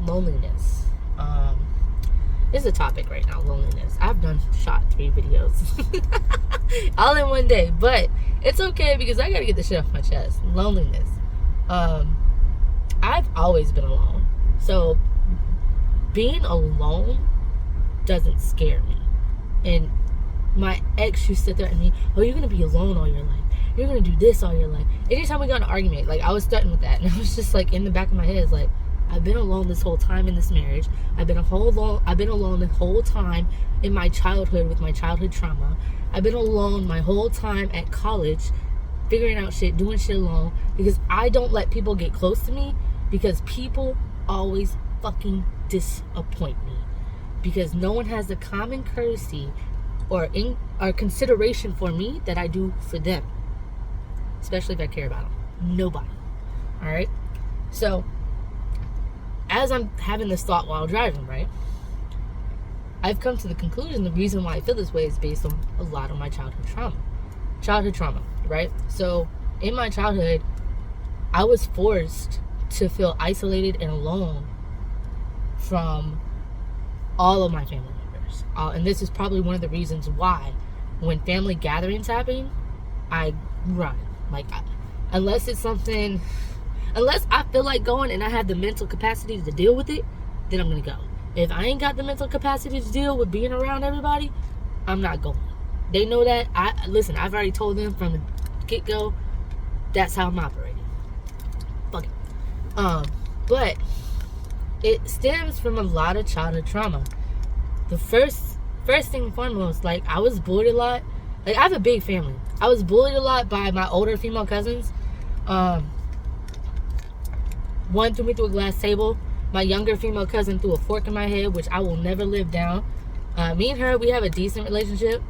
loneliness. It's a topic right now, loneliness. I've shot 3 videos all in one day, but it's okay because I gotta get the shit off my chest. Loneliness. I've always been alone, so being alone doesn't scare me. And my ex used to threaten me, oh, you're gonna be alone all your life, you're gonna do this all your life. Anytime we got in an argument, like, I was threatened with that, and I was just like, in the back of my head, it's like, I've been alone this whole time in this marriage. I've been alone the whole time in my childhood with my childhood trauma. I've been alone my whole time at college, figuring out shit, doing shit alone, because I don't let people get close to me, because people always fucking disappoint me, because no one has the common courtesy or consideration for me that I do for them, especially if I care about them. Nobody. All right. So as I'm having this thought while driving, right, I've come to the conclusion the reason why I feel this way is based on a lot of my childhood trauma, right? So in my childhood, I was forced to feel isolated and alone from all of my family members. And this is probably one of the reasons why when family gatherings happen, I run. Like, unless I feel like going and I have the mental capacity to deal with it, then I'm going to go. If I ain't got the mental capacity to deal with being around everybody, I'm not going. They know that. Listen, I've already told them from the get-go, that's how I'm operating. Fuck it. But it stems from a lot of childhood trauma. The first thing and foremost, like, I was bullied a lot. Like, I have a big family. I was bullied a lot by my older female cousins. One threw me through a glass table. My younger female cousin threw a fork in my head, which I will never live down. Me and her, we have a decent relationship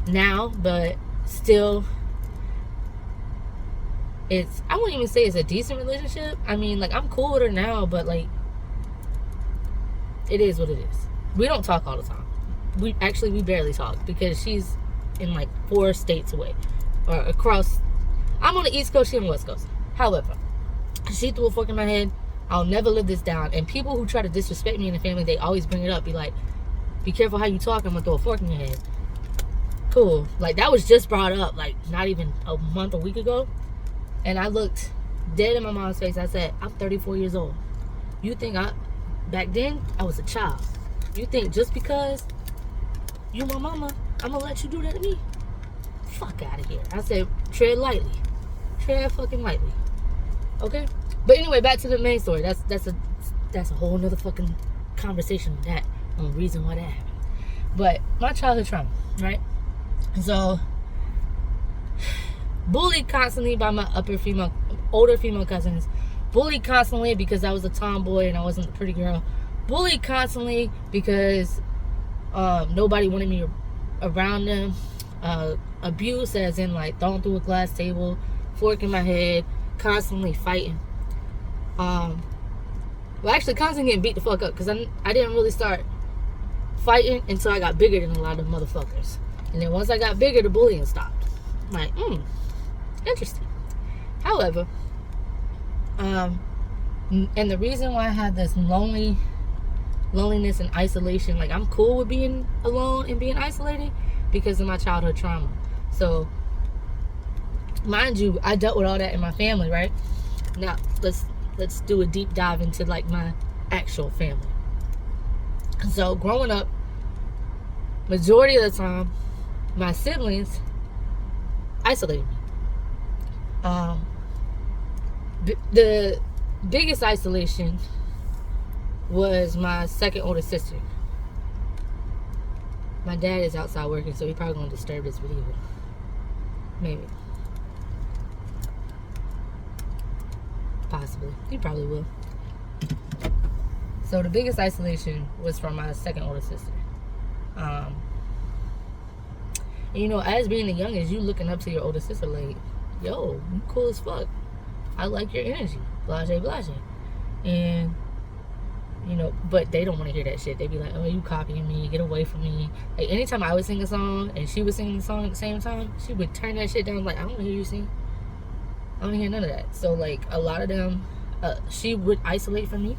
now, but still, I wouldn't even say it's a decent relationship. I mean, like, I'm cool with her now, but, like, it is what it is. We don't talk all the time. We barely talk because she's in, like, 4 states away, or across. I'm on the East Coast, she's on the West Coast. However, she threw a fork in my head. I'll never live this down. And people who try to disrespect me in the family, they always bring it up. Be like, be careful how you talk. I'm going to throw a fork in your head. Cool. Like, that was just brought up, like, not even a week ago. And I looked dead in my mom's face. I said, I'm 34 years old. You think back then, I was a child. You think just because you my mama, I'm going to let you do that to me? Fuck out of here. I said, tread lightly. Tread fucking lightly. Okay? But anyway, back to the main story. That's a whole nother fucking conversation with that, on the reason why that happened. But my childhood trauma, right? So, bullied constantly by my older female cousins. Bullied constantly because I was a tomboy and I wasn't a pretty girl. Bullied constantly because nobody wanted me around them. Abuse, as in, like, thrown through a glass table, fork in my head, constantly fighting. Actually constantly getting beat the fuck up, because I didn't really start fighting until I got bigger than a lot of motherfuckers. And then once I got bigger, the bullying stopped. I'm like, interesting. However, and the reason why I had this loneliness and isolation, like, I'm cool with being alone and being isolated because of my childhood trauma. So, mind you, I dealt with all that in my family, right? Now, let's do a deep dive into, like, my actual family. So, growing up, majority of the time, my siblings isolated me. The biggest isolation was my second oldest sister. My dad is outside working, so he's probably going to disturb this video. Maybe. Possibly. He probably will. So the biggest isolation was from my second oldest sister. And, you know, as being the youngest, you looking up to your older sister like, yo, you cool as fuck. I like your energy. Blase, blase. And, you know, but they don't want to hear that shit. They be like, oh, you copying me. Get away from me. Like, anytime I would sing a song and she was singing the song at the same time, she would turn that shit down like, I don't want to hear you sing. I don't hear none of that. So, like, a lot of them, she would isolate from me.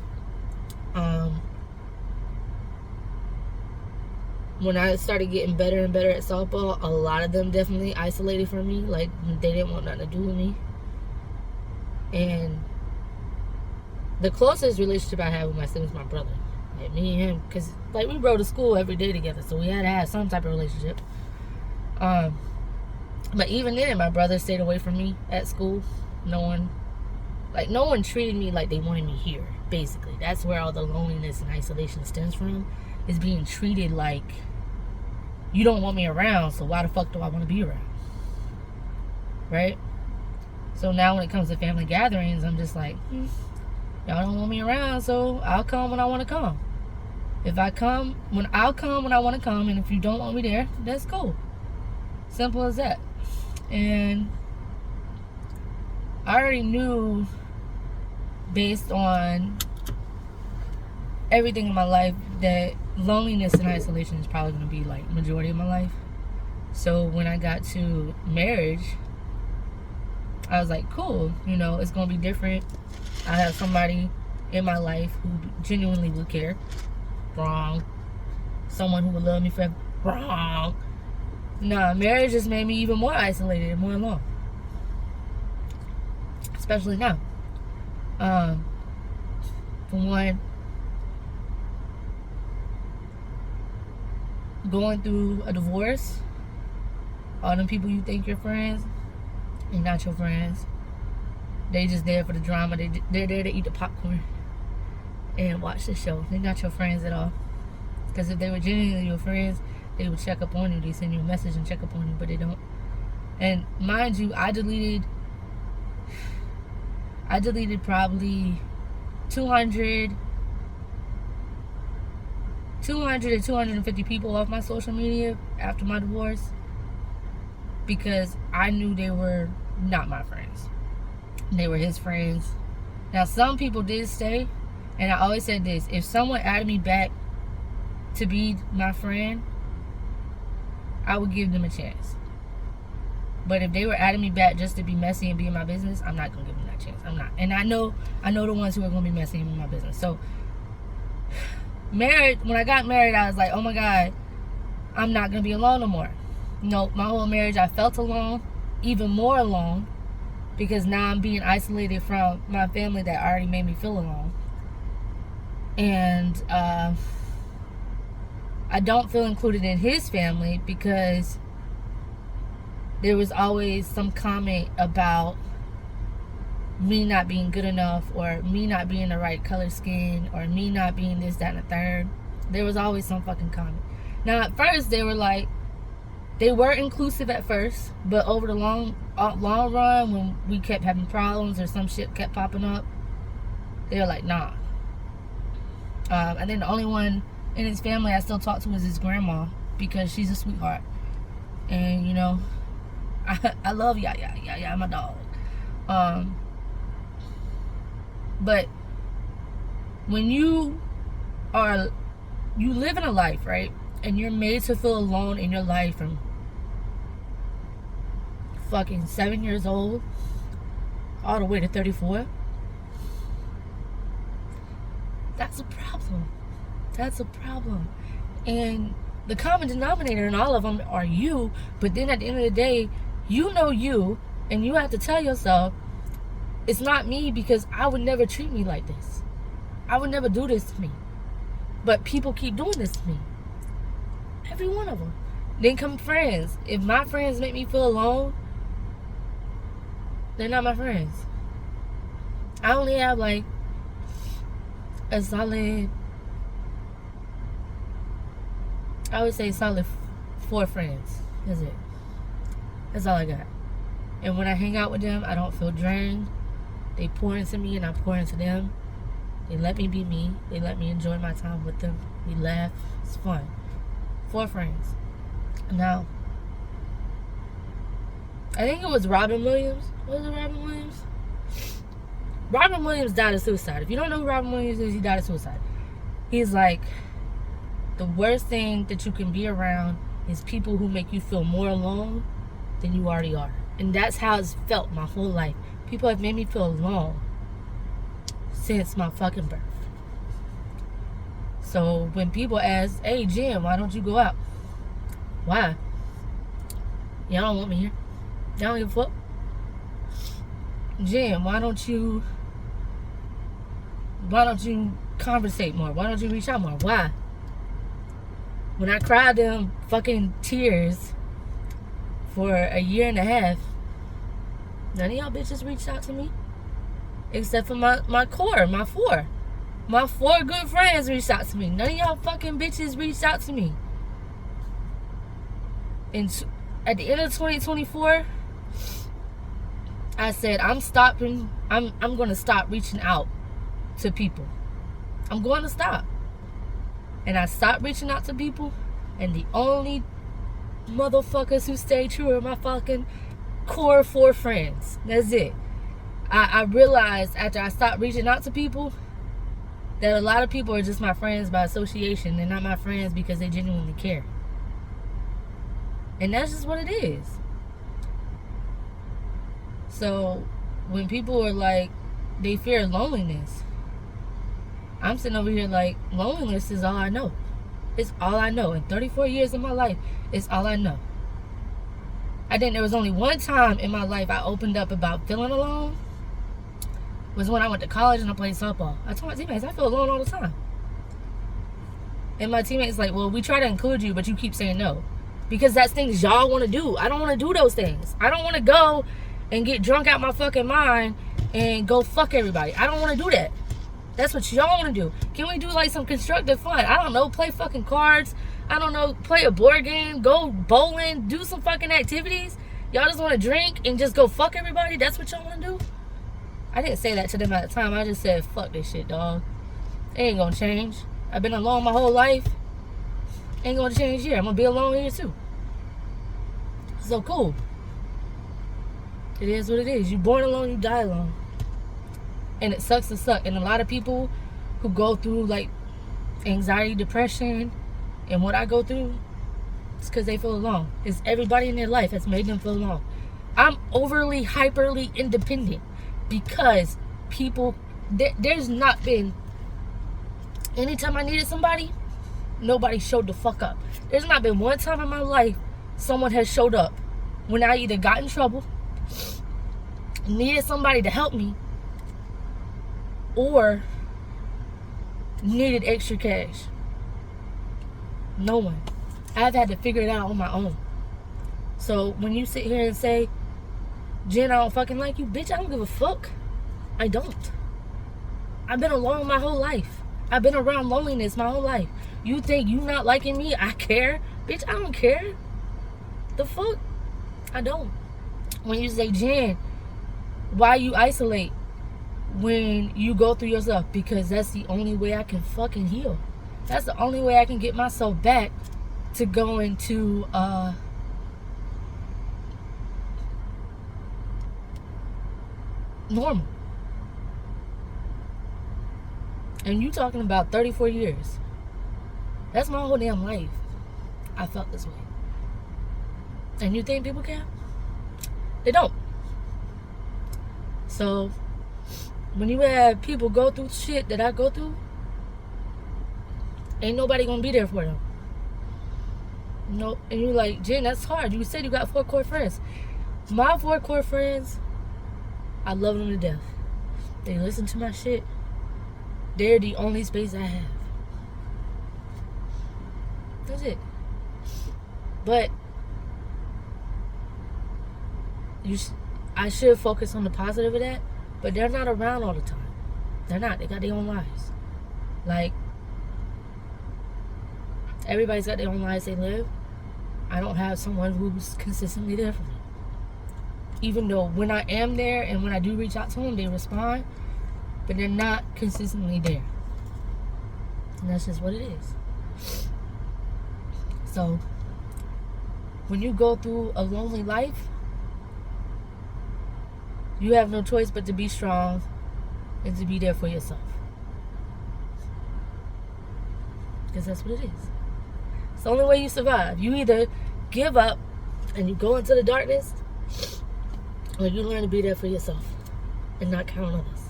When I started getting better and better at softball, a lot of them definitely isolated from me. Like, they didn't want nothing to do with me. And the closest relationship I had with my sibling was my brother. Like, me and him, because, like, we rode to school every day together, so we had to have some type of relationship. But even then, my brother stayed away from me at school. No one treated me like they wanted me here, basically. That's where all the loneliness and isolation stems from, is being treated like, you don't want me around, so why the fuck do I want to be around? Right? So now when it comes to family gatherings, I'm just like, y'all don't want me around, so I'll come when I want to come. I'll come when I want to come, and if you don't want me there, that's cool. Simple as that. And I already knew, based on everything in my life, that loneliness and isolation is probably going to be like majority of my life. So when I got to marriage, I was like, cool, it's going to be different. I have somebody in my life who genuinely would care. Wrong. Someone who would love me forever. Wrong. Nah, marriage just made me even more isolated and more alone. Especially now. For one, going through a divorce, all them people you think you're friends, they're not your friends. They just there for the drama. They're there to eat the popcorn and watch the show. They're not your friends at all. Because if they were genuinely your friends, they would check up on you. They send you a message and check up on you, but they don't. And mind you, I deleted probably 200 to 250 people off my social media after my divorce, because I knew they were not my friends. They were his friends. Now, some people did stay, and I always said this: if someone added me back to be my friend, I would give them a chance. But if they were adding me back just to be messy and be in my business, I'm not gonna give them that chance. I'm not. And I know the ones who are gonna be messy and in my business. So when I got married, I was like, oh my God, I'm not gonna be alone no more. My whole marriage I felt alone, even more alone, because now I'm being isolated from my family that already made me feel alone. And I don't feel included in his family because there was always some comment about me not being good enough, or me not being the right color skin, or me not being this, that, and the third. There was always some fucking comment. Now, at first, they were inclusive at first, but over the long run, when we kept having problems or some shit kept popping up, they were like, nah. And then the only one in his family I still talk to is his grandma, because she's a sweetheart. And, I love Yaya. Yaya, my dog. But when you live in a life, right? And you're made to feel alone in your life from fucking 7 years old all the way to 34. That's a problem. That's a problem. And the common denominator in all of them are you. But then at the end of the day, you, and you have to tell yourself, it's not me, because I would never treat me like this. I would never do this to me. But people keep doing this to me. Every one of them. Then come friends. If my friends make me feel alone, they're not my friends. I only have like a solid, I would say solid 4 friends. That's it. That's all I got. And when I hang out with them, I don't feel drained. They pour into me and I pour into them. They let me be me. They let me enjoy my time with them. We laugh. It's fun. 4 friends. Now, I think it was Robin Williams. Was it Robin Williams? Robin Williams died of suicide. If you don't know who Robin Williams is, he died of suicide. He's like, the worst thing that you can be around is people who make you feel more alone than you already are. And that's how it's felt my whole life. People have made me feel alone since my fucking birth. So when people ask, hey, Jim, why don't you go out? Why? Y'all don't want me here. Y'all don't give a fuck. Jim, why don't you conversate more? Why don't you reach out more? Why? When I cried them fucking tears for a year and a half, none of y'all bitches reached out to me. Except for my core, my four. My 4 good friends reached out to me. None of y'all fucking bitches reached out to me. And at the end of 2024, I said, I'm going to stop reaching out to people. I'm going to stop. And I stopped reaching out to people. And the only motherfuckers who stay true are my fucking core 4 friends. That's it. I realized after I stopped reaching out to people that a lot of people are just my friends by association. They're not my friends because they genuinely care. And that's just what it is. So when people are like, they fear loneliness, I'm sitting over here like, loneliness is all I know. It's all I know. In 34 years of my life, it's all I know. I think there was only one time in my life I opened up about feeling alone. Was when I went to college and I played softball. I told my teammates, I feel alone all the time. And my teammates like, well, we try to include you, but you keep saying no. Because that's things y'all want to do. I don't want to do those things. I don't want to go and get drunk out my fucking mind and go fuck everybody. I don't want to do that. That's what y'all want to do. Can we do like some constructive fun? I don't know, play fucking cards. I don't know, play a board game, go bowling, do some fucking activities. Y'all just want to drink and just go fuck everybody? That's what y'all want to do? I didn't say that to them at the time. I just said, fuck this shit, dog. It ain't gonna change. I've been alone my whole life. Ain't gonna change here. I'm gonna be alone here too. So cool. It is what it is. You born alone, you die alone. And it sucks to suck. And a lot of people who go through like anxiety, depression, and what I go through, it's because they feel alone. It's everybody in their life has made them feel alone. I'm overly, hyperly independent because people, there's not been, anytime I needed somebody, nobody showed the fuck up. There's not been one time in my life someone has showed up when I either got in trouble, needed somebody to help me, or needed extra cash. No one. I've had to figure it out on my own. So when you sit here and say, Jen, I don't fucking like you, bitch, I don't give a fuck. I don't. I've been alone my whole life. I've been around loneliness my whole life. You think you not liking me, I care? Bitch, I don't care. The fuck? I don't. When you say, Jen, why you isolate when you go through yourself? Because that's the only way I can fucking heal. That's the only way I can get myself back to going to normal. And you talking about 34 years. That's my whole damn life. I felt this way. And you think people care? They don't. So when you have people go through shit that I go through, ain't nobody gonna be there for them. No, and you're like, Jen, that's hard. You said you got 4 core friends. My 4 core friends, I love them to death. They listen to my shit. They're the only space I have. That's it. But I should focus on the positive of that. But they're not around all the time. They're not. They got their own lives. Like, everybody's got their own lives they live. I don't have someone who's consistently there for me. Even though when I am there and when I do reach out to them, they respond. But they're not consistently there. And that's just what it is. So, when you go through a lonely life, you have no choice but to be strong and to be there for yourself. Because that's what it is. It's the only way you survive. You either give up and you go into the darkness, or you learn to be there for yourself and not count on others.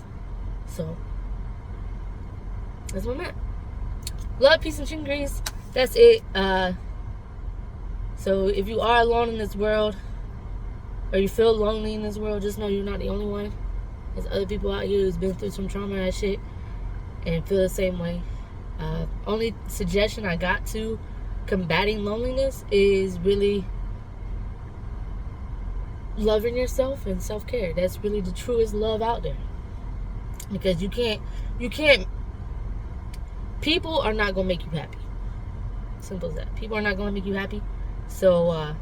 So, that's where I'm at. love, peace, and chicken grease. That's it. So if you are alone in this world, or you feel lonely in this world, just know you're not the only one. There's other people out here who's been through some trauma and shit and feel the same way. Only suggestion I got to combating loneliness is really loving yourself and self-care. That's really the truest love out there. Because you can't, people are not going to make you happy. Simple as that. People are not going to make you happy. So,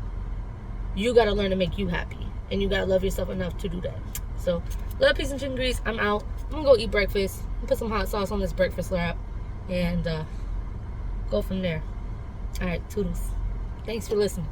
you got to learn to make you happy. And you got to love yourself enough to do that. So, love, peace, and chicken grease. I'm out. I'm going to go eat breakfast. Put some hot sauce on this breakfast wrap. And go from there. All right, toodles. Thanks for listening.